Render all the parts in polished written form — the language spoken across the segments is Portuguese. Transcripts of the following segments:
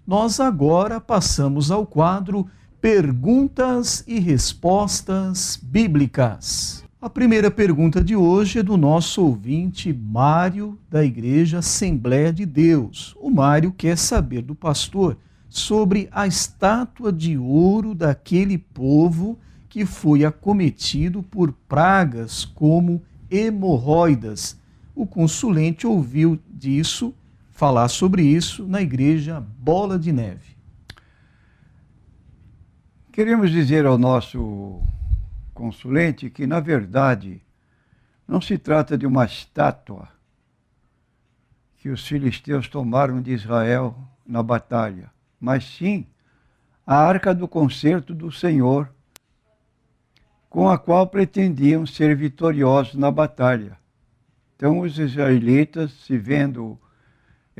Nós agora passamos ao quadro Perguntas e Respostas Bíblicas. A primeira pergunta de hoje é do nosso ouvinte Mário, da Igreja Assembleia de Deus. O Mário quer saber do pastor sobre a estátua de ouro daquele povo que foi acometido por pragas como hemorroidas. O consulente ouviu falar sobre isso na Igreja Bola de Neve. Queremos dizer ao nosso consulente que, na verdade, não se trata de uma estátua que os filisteus tomaram de Israel na batalha, mas sim a arca do concerto do Senhor, com a qual pretendiam ser vitoriosos na batalha. Então, os israelitas, se vendo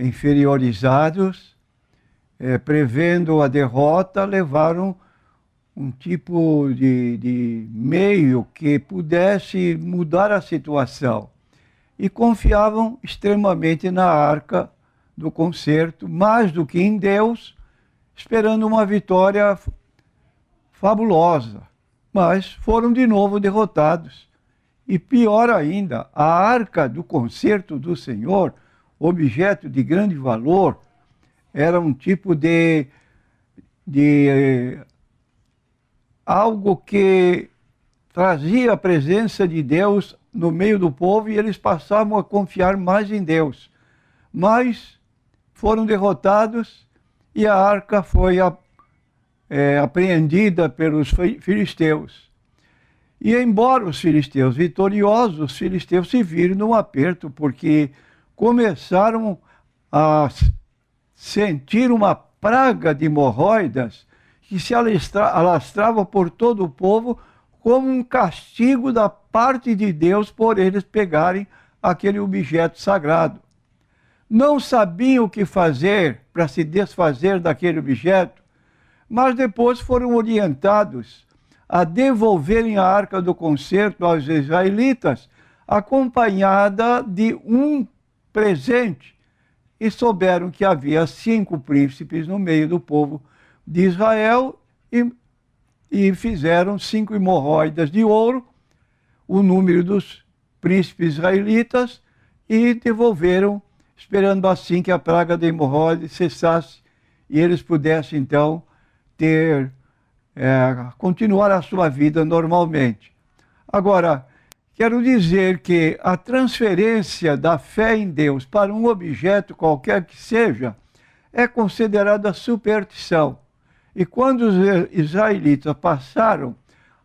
inferiorizados, prevendo a derrota, levaram um tipo de meio que pudesse mudar a situação. E confiavam extremamente na arca do concerto, mais do que em Deus, esperando uma vitória fabulosa. Mas foram de novo derrotados. E pior ainda, a arca do concerto do Senhor, objeto de grande valor, era um tipo de algo que trazia a presença de Deus no meio do povo e eles passavam a confiar mais em Deus. Mas foram derrotados e a arca foi apreendida pelos filisteus. E embora os filisteus vitoriosos, os filisteus se viram num aperto, porque começaram a sentir uma praga de hemorroidas que se alastrava por todo o povo como um castigo da parte de Deus por eles pegarem aquele objeto sagrado. Não sabiam o que fazer para se desfazer daquele objeto, mas depois foram orientados a devolverem a arca do concerto aos israelitas, acompanhada de um presente. E souberam que havia 5 príncipes no meio do povo de Israel e fizeram 5 hemorroidas de ouro, o número dos príncipes israelitas, e devolveram, esperando assim que a praga da hemorroide cessasse e eles pudessem então continuar a sua vida normalmente. Agora, quero dizer que a transferência da fé em Deus para um objeto qualquer que seja é considerada superstição. E quando os israelitas passaram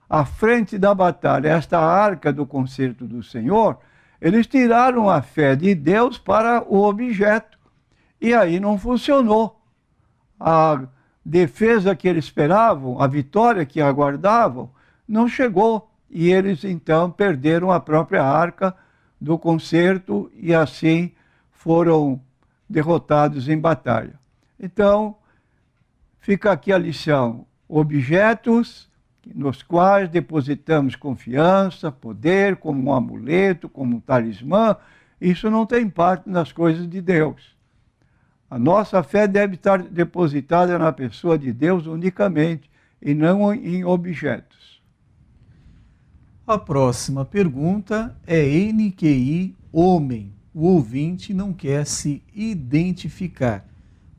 à frente da batalha esta arca do concerto do Senhor, eles tiraram a fé de Deus para o objeto. E aí não funcionou. A defesa que eles esperavam, a vitória que aguardavam, não chegou. E eles então perderam a própria arca do concerto e assim foram derrotados em batalha. Então, fica aqui a lição: objetos nos quais depositamos confiança, poder, como um amuleto, como um talismã, isso não tem parte nas coisas de Deus. A nossa fé deve estar depositada na pessoa de Deus unicamente e não em objetos. A próxima pergunta é NQI Homem. O ouvinte não quer se identificar,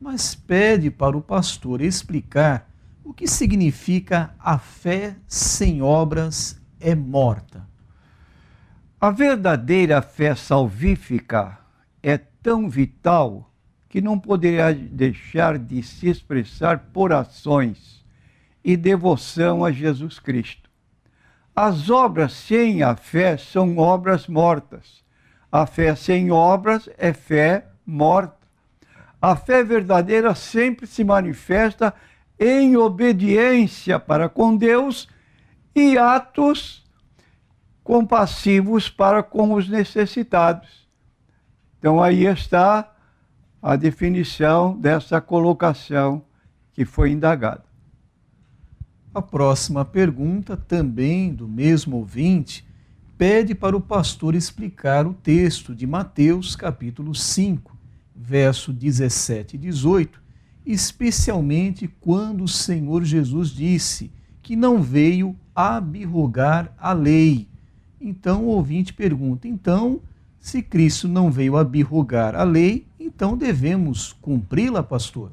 mas pede para o pastor explicar o que significa a fé sem obras é morta. A verdadeira fé salvífica é tão vital que não poderá deixar de se expressar por ações e devoção a Jesus Cristo. As obras sem a fé são obras mortas. A fé sem obras é fé morta. A fé verdadeira sempre se manifesta em obediência para com Deus e atos compassivos para com os necessitados. Então aí está a definição dessa colocação que foi indagada. A próxima pergunta, também do mesmo ouvinte, pede para o pastor explicar o texto de Mateus, capítulo 5, verso 17 e 18, especialmente quando o Senhor Jesus disse que não veio abrogar a lei. Então o ouvinte pergunta, então, se Cristo não veio abrogar a lei, então devemos cumpri-la, pastor?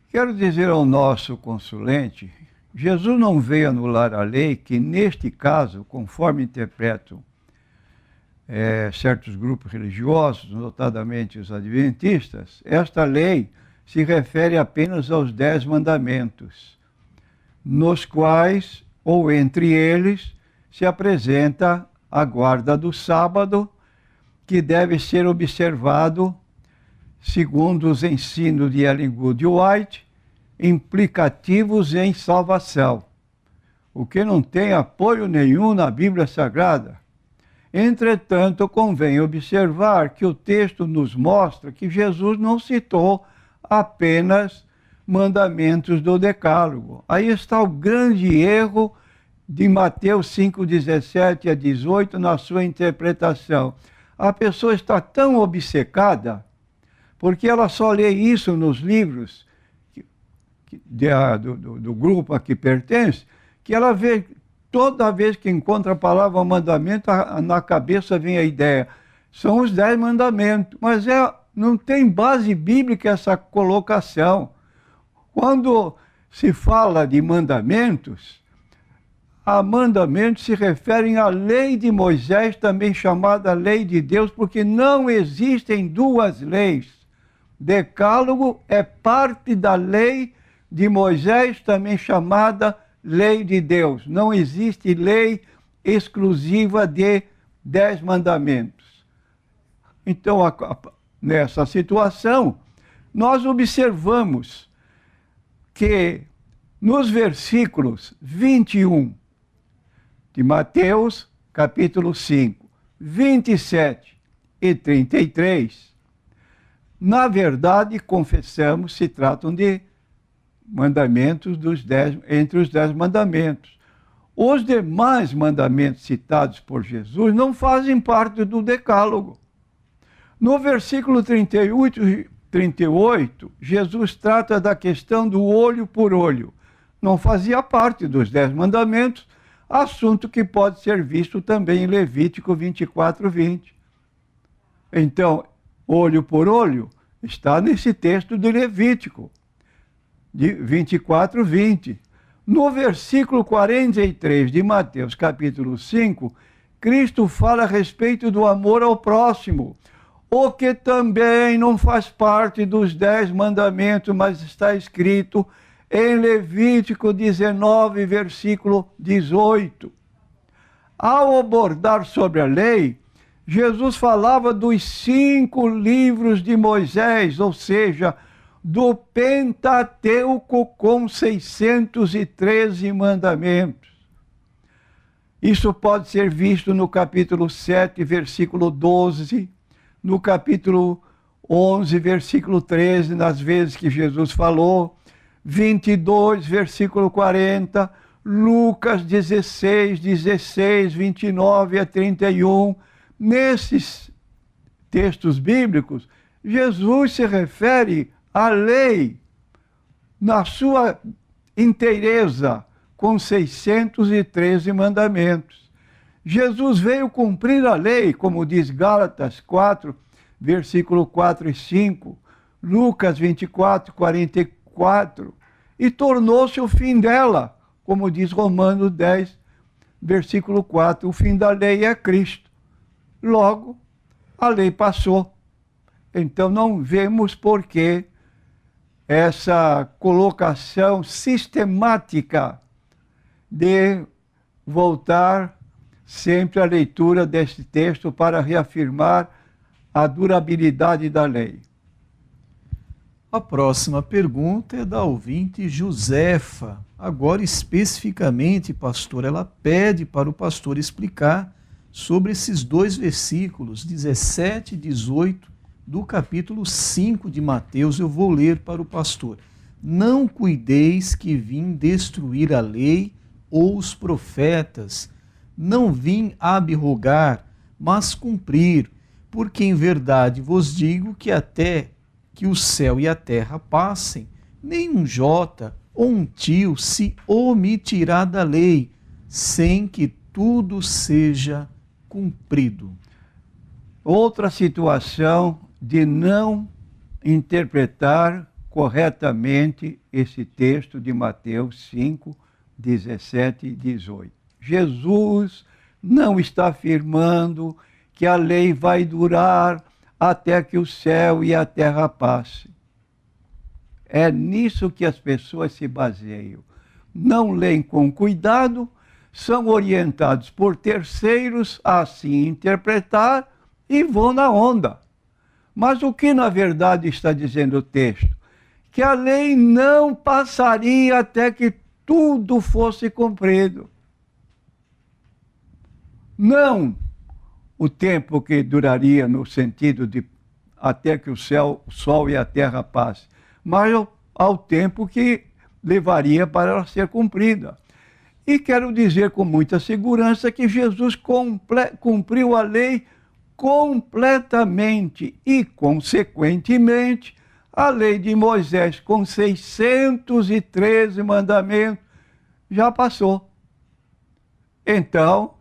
Quero dizer ao nosso consulente, Jesus não veio anular a lei, que neste caso, conforme interpretam certos grupos religiosos, notadamente os adventistas, esta lei se refere apenas aos 10 mandamentos, nos quais, ou entre eles, se apresenta a guarda do sábado, que deve ser observado, segundo os ensinos de Ellen Good White, implicativos em salvação, o que não tem apoio nenhum na Bíblia Sagrada. Entretanto, convém observar que o texto nos mostra que Jesus não citou apenas mandamentos do Decálogo. Aí está o grande erro de Mateus 5:17 a 18 na sua interpretação. A pessoa está tão obcecada, porque ela só lê isso nos livros do grupo a que pertence, que ela vê, toda vez que encontra a palavra mandamento, na cabeça vem a ideia, são os 10 mandamentos, mas não tem base bíblica essa colocação. Quando se fala de mandamentos, a mandamentos se referem à lei de Moisés, também chamada lei de Deus, porque não existem duas leis. Decálogo é parte da lei de Moisés, também chamada lei de Deus. Não existe lei exclusiva de 10 mandamentos. Então, nessa situação, nós observamos que nos versículos 21 de Mateus, capítulo 5, 27 e 33, na verdade, confessamos, se tratam de mandamentos entre os 10 mandamentos. Os demais mandamentos citados por Jesus não fazem parte do Decálogo. No versículo 38, Jesus trata da questão do olho por olho. Não fazia parte dos 10 mandamentos, assunto que pode ser visto também em Levítico 24:20. Então, olho por olho está nesse texto de Levítico, de 24:20. No versículo 43 de Mateus, capítulo 5, Cristo fala a respeito do amor ao próximo, o que também não faz parte dos 10 mandamentos, mas está escrito em Levítico 19, versículo 18. Ao abordar sobre a lei, Jesus falava dos 5 livros de Moisés, ou seja, do Pentateuco com 613 mandamentos. Isso pode ser visto no capítulo 7, versículo 12, no capítulo 11, versículo 13, nas vezes que Jesus falou, 22, versículo 40, Lucas 16, 16, 29 a 31. Nesses textos bíblicos, Jesus se refere à lei na sua inteireza, com 613 mandamentos. Jesus veio cumprir a lei, como diz Gálatas 4, versículo 4 e 5, Lucas 24, 44, e tornou-se o fim dela, como diz Romanos 10, versículo 4, o fim da lei é Cristo. Logo, a lei passou. Então não vemos por que essa colocação sistemática de voltar sempre à leitura deste texto para reafirmar a durabilidade da lei. A próxima pergunta é da ouvinte Josefa. Agora, especificamente, pastor, ela pede para o pastor explicar sobre esses 2 versículos, 17 e 18, do capítulo 5 de Mateus. Eu vou ler para o pastor. Não cuideis que vim destruir a lei ou os profetas. Não vim abrogar, mas cumprir. Porque em verdade vos digo que até que o céu e a terra passem, nem um jota ou um tio se omitirá da lei, sem que tudo seja cumprido. Outra situação de não interpretar corretamente esse texto de Mateus 5, 17 e 18. Jesus não está afirmando que a lei vai durar até que o céu e a terra passem. É nisso que as pessoas se baseiam. Não leem com cuidado, são orientados por terceiros a assim interpretar e vão na onda. Mas o que na verdade está dizendo o texto? Que a lei não passaria até que tudo fosse cumprido. Não o tempo que duraria no sentido de até que o sol e a terra passem, mas ao tempo que levaria para ela ser cumprida. E quero dizer com muita segurança que Jesus cumpriu a lei completamente e, consequentemente, a lei de Moisés, com 613 mandamentos, já passou. Então,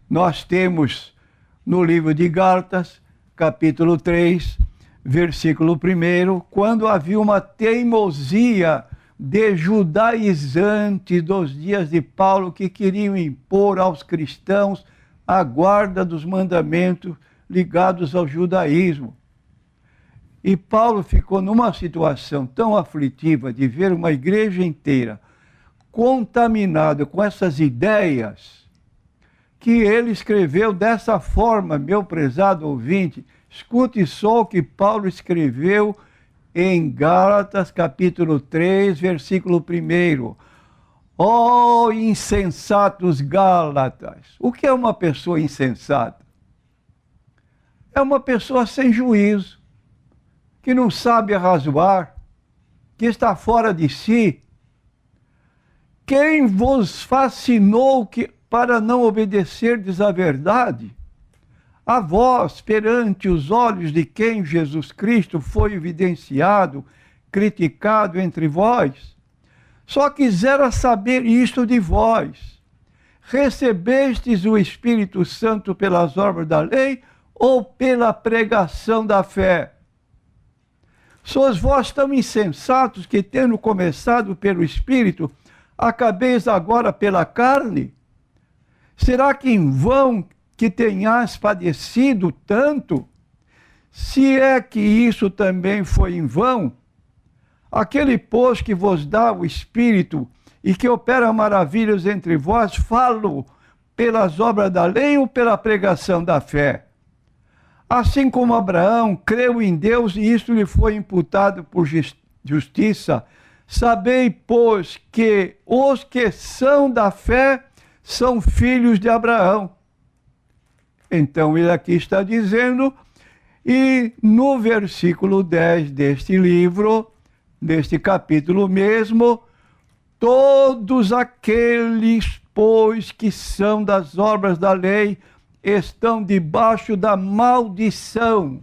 nós temos no livro de Gálatas, capítulo 3, versículo 1, quando havia uma teimosia de judaizantes dos dias de Paulo que queriam impor aos cristãos a guarda dos mandamentos ligados ao judaísmo. E Paulo ficou numa situação tão aflitiva de ver uma igreja inteira contaminada com essas ideias, que ele escreveu dessa forma, meu prezado ouvinte. Escute só o que Paulo escreveu em Gálatas, capítulo 3, versículo 1. Ó insensatos Gálatas! O que é uma pessoa insensata? É uma pessoa sem juízo, que não sabe arrazoar, que está fora de si. Quem vos fascinou para não obedecerdes à verdade? A vós, perante os olhos de quem Jesus Cristo foi evidenciado, criticado entre vós, só quisera saber isto de vós: recebestes o Espírito Santo pelas obras da lei ou pela pregação da fé? Sois vós tão insensatos que, tendo começado pelo Espírito, acabeis agora pela carne? Será que em vão que tenhas padecido tanto? Se é que isso também foi em vão, aquele, pois, que vos dá o Espírito e que opera maravilhas entre vós, falo pelas obras da lei ou pela pregação da fé? Assim como Abraão creu em Deus e isso lhe foi imputado por justiça, sabei, pois, que os que são da fé são filhos de Abraão. Então ele aqui está dizendo, e no versículo 10 deste livro, deste capítulo mesmo, todos aqueles, pois, que são das obras da lei, estão debaixo da maldição.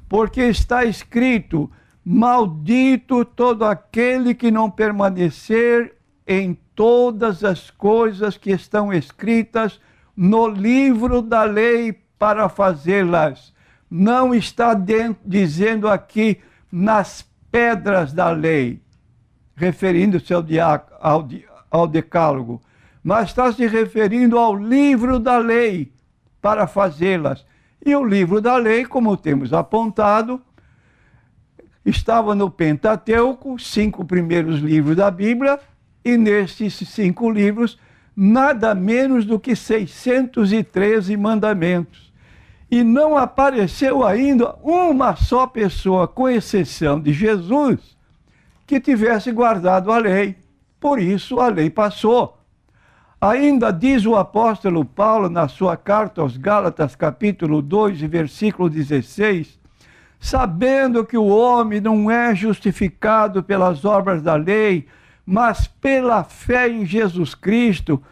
Porque está escrito: maldito todo aquele que não permanecer em todas as coisas que estão escritas no livro da lei para fazê-las. Não está dizendo aqui nas pedras da lei, referindo-se ao decálogo, mas está se referindo ao livro da lei para fazê-las. E o livro da lei, como temos apontado, estava no Pentateuco, 5 primeiros livros da Bíblia, e nesses 5 livros, nada menos do que 613 mandamentos. E não apareceu ainda uma só pessoa, com exceção de Jesus, que tivesse guardado a lei. Por isso a lei passou. Ainda diz o apóstolo Paulo na sua carta aos Gálatas, capítulo 2, versículo 16, sabendo que o homem não é justificado pelas obras da lei, mas pela fé em Jesus Cristo,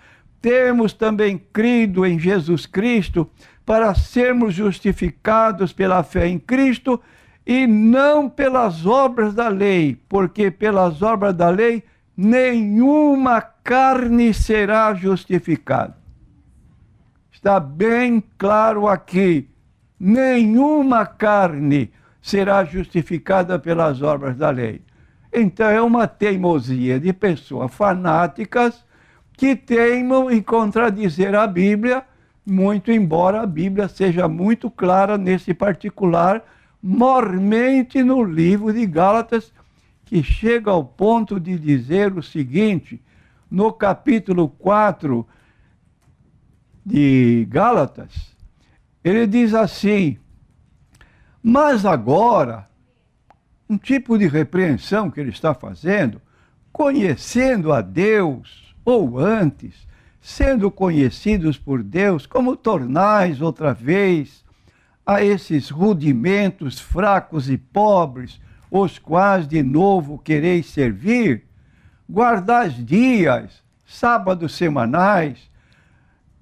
temos também crido em Jesus Cristo para sermos justificados pela fé em Cristo e não pelas obras da lei, porque pelas obras da lei nenhuma carne será justificada. Está bem claro aqui, nenhuma carne será justificada pelas obras da lei. Então é uma teimosia de pessoas fanáticas que teimam em contradizer a Bíblia, muito embora a Bíblia seja muito clara nesse particular, mormente no livro de Gálatas, que chega ao ponto de dizer o seguinte, no capítulo 4 de Gálatas, ele diz assim: mas agora, um tipo de repreensão que ele está fazendo, conhecendo a Deus, ou antes, sendo conhecidos por Deus, como tornais outra vez a esses rudimentos fracos e pobres, os quais de novo quereis servir? Guardais dias, sábados semanais,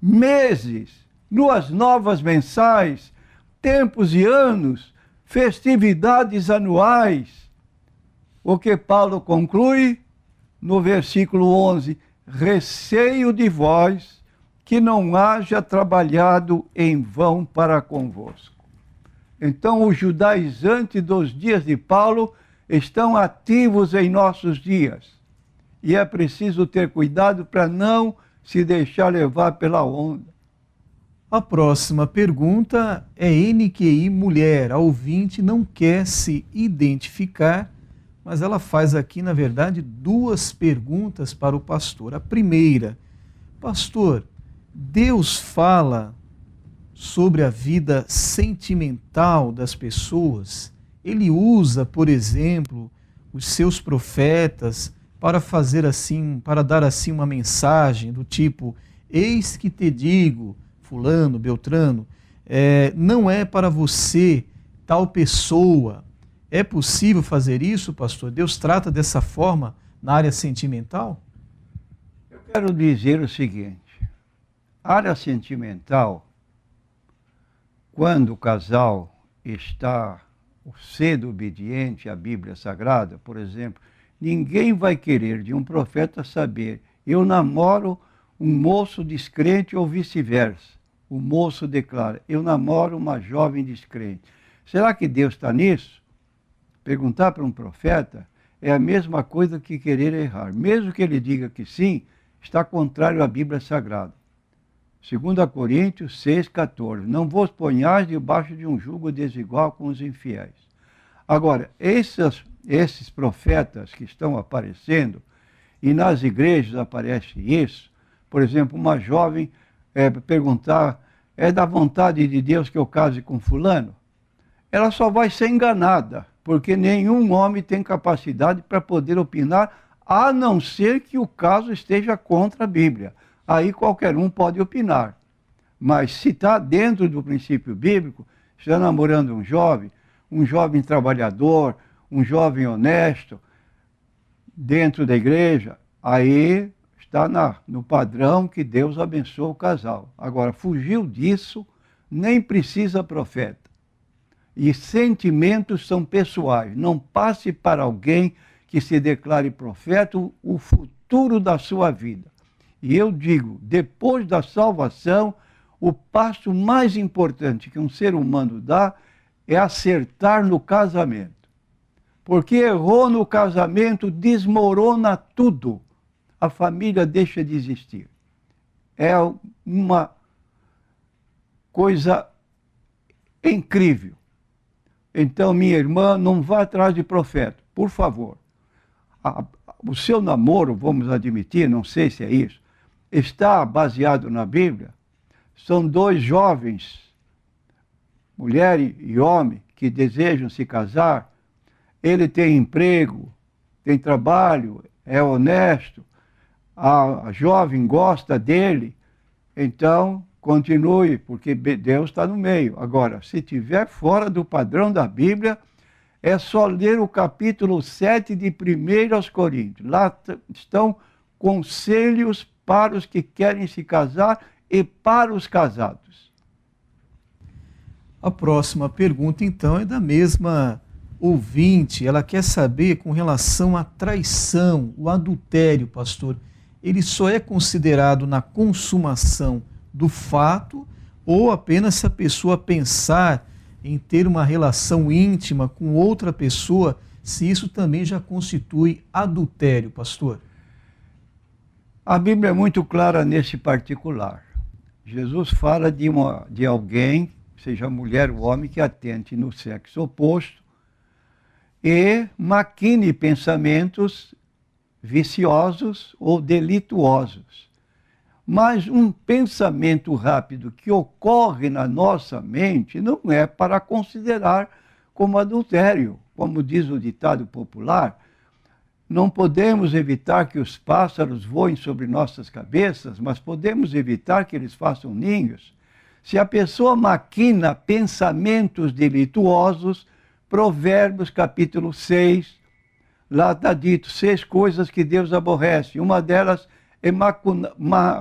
meses, luas novas mensais, tempos e anos, festividades anuais. O que Paulo conclui no versículo 11: receio de vós que não haja trabalhado em vão para convosco. Então, os judaizantes dos dias de Paulo estão ativos em nossos dias. E é preciso ter cuidado para não se deixar levar pela onda. A próxima pergunta é NQI Mulher. A ouvinte não quer se identificar, mas ela faz aqui, na verdade, duas perguntas para o pastor. A primeira: pastor, Deus fala sobre a vida sentimental das pessoas? Ele usa, por exemplo, os seus profetas para fazer assim, para dar assim uma mensagem do tipo: eis que te digo, fulano, beltrano, não é para você tal pessoa. É possível fazer isso, pastor? Deus trata dessa forma na área sentimental? Eu quero dizer o seguinte: a área sentimental, quando o casal está sendo obediente à Bíblia Sagrada, por exemplo, ninguém vai querer de um profeta saber: eu namoro um moço descrente ou vice-versa. O moço declara: eu namoro uma jovem descrente. Será que Deus está nisso? Perguntar para um profeta é a mesma coisa que querer errar. Mesmo que ele diga que sim, está contrário à Bíblia Sagrada. 2 Coríntios 6,14. Não vos ponhais debaixo de um jugo desigual com os infiéis. Agora, esses profetas que estão aparecendo, e nas igrejas aparece isso, por exemplo, uma jovem perguntar: é da vontade de Deus que eu case com fulano? Ela só vai ser enganada, porque nenhum homem tem capacidade para poder opinar, a não ser que o caso esteja contra a Bíblia. Aí qualquer um pode opinar. Mas se está dentro do princípio bíblico, está namorando um jovem trabalhador, um jovem honesto, dentro da igreja, aí está no padrão que Deus abençoa o casal. Agora, fugiu disso, nem precisa profeta. E sentimentos são pessoais. Não passe para alguém que se declare profeta o futuro da sua vida. E eu digo, depois da salvação, o passo mais importante que um ser humano dá é acertar no casamento. Porque errou no casamento, desmorona tudo. A família deixa de existir. É uma coisa incrível. Então, minha irmã, não vá atrás de profeta, por favor. O seu namoro, vamos admitir, não sei se é isso, está baseado na Bíblia. São dois jovens, mulher e homem, que desejam se casar. Ele tem emprego, tem trabalho, é honesto, a jovem gosta dele, então continue, porque Deus está no meio. Agora, se estiver fora do padrão da Bíblia, é só ler o capítulo 7 de 1 aos Coríntios. Lá estão conselhos para os que querem se casar e para os casados. A próxima pergunta, então, é da mesma ouvinte, ela quer saber com relação à traição, o adultério, pastor. Ele só é considerado na consumação do fato ou apenas se a pessoa pensar em ter uma relação íntima com outra pessoa, se isso também já constitui adultério, pastor? A Bíblia é muito clara nesse particular. Jesus fala de alguém, seja mulher ou homem, que atente no sexo oposto e maquine pensamentos viciosos ou delituosos. Mas um pensamento rápido que ocorre na nossa mente não é para considerar como adultério. Como diz o ditado popular, não podemos evitar que os pássaros voem sobre nossas cabeças, mas podemos evitar que eles façam ninhos. Se a pessoa maquina pensamentos delituosos, Provérbios capítulo 6, lá está dito 6 coisas que Deus aborrece. Uma delas é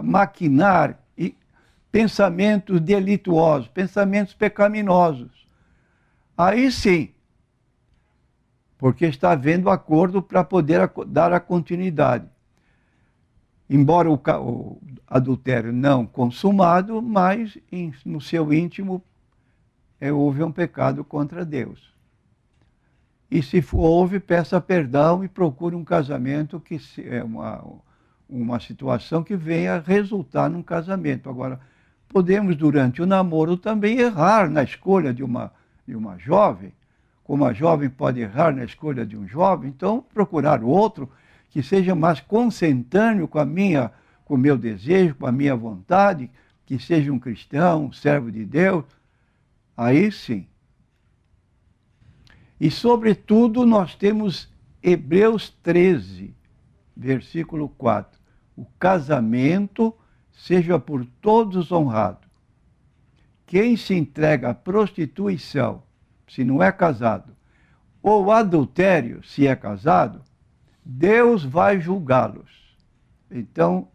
maquinar pensamentos delituosos, pensamentos pecaminosos. Aí sim, porque está havendo acordo para poder dar a continuidade. Embora o adultério não consumado, mas no seu íntimo houve um pecado contra Deus. E se houve, peça perdão e procure um casamento que é uma situação que venha resultar num casamento. Agora, podemos, durante o namoro, também errar na escolha de uma jovem, como a jovem pode errar na escolha de um jovem, então procurar outro que seja mais consentâneo com o meu desejo, com a minha vontade, que seja um cristão, um servo de Deus, aí sim. E, sobretudo, nós temos Hebreus 13, versículo 4. O casamento seja por todos honrado. Quem se entrega à prostituição, se não é casado, ou adultério, se é casado, Deus vai julgá-los. Então,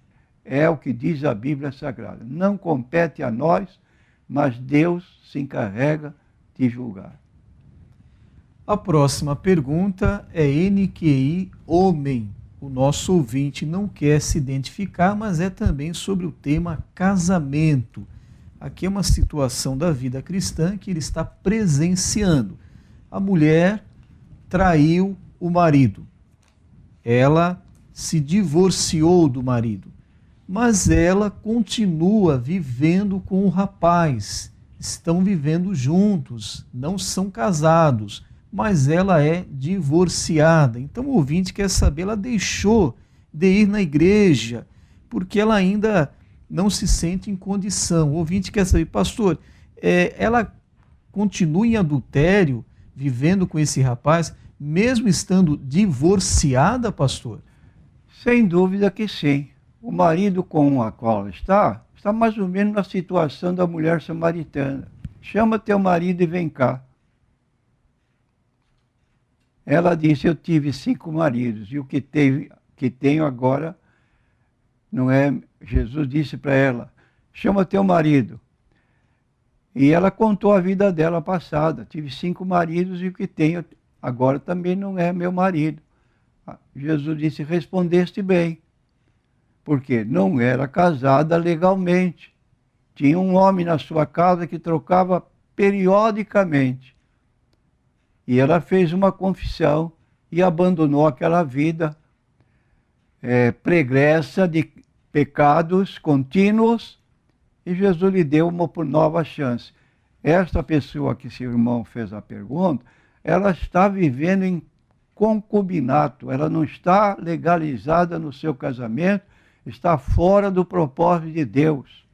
é o que diz a Bíblia Sagrada. Não compete a nós, mas Deus se encarrega de julgar. A próxima pergunta é NQI Homem. O nosso ouvinte não quer se identificar, mas é também sobre o tema casamento. Aqui é uma situação da vida cristã que ele está presenciando. A mulher traiu o marido. Ela se divorciou do marido, mas ela continua vivendo com o rapaz. Estão vivendo juntos, não são casados, mas ela é divorciada. Então o ouvinte quer saber, ela deixou de ir na igreja, porque ela ainda não se sente em condição. O ouvinte quer saber, pastor, ela continua em adultério, vivendo com esse rapaz, mesmo estando divorciada, pastor? Sem dúvida que sim. O marido com o qual ela está mais ou menos na situação da mulher samaritana. Chama teu marido e vem cá. Ela disse, eu tive 5 maridos, e o que tenho agora não é... Jesus disse para ela, chama teu marido. E ela contou a vida dela passada. Tive 5 maridos e o que tenho agora também não é meu marido. Jesus disse, respondeste bem. Porque não era casada legalmente. Tinha um homem na sua casa que trocava periodicamente. E ela fez uma confissão e abandonou aquela vida pregressa de pecados contínuos, e Jesus lhe deu uma nova chance. Esta pessoa que seu irmão fez a pergunta, ela está vivendo em concubinato, ela não está legalizada no seu casamento, está fora do propósito de Deus.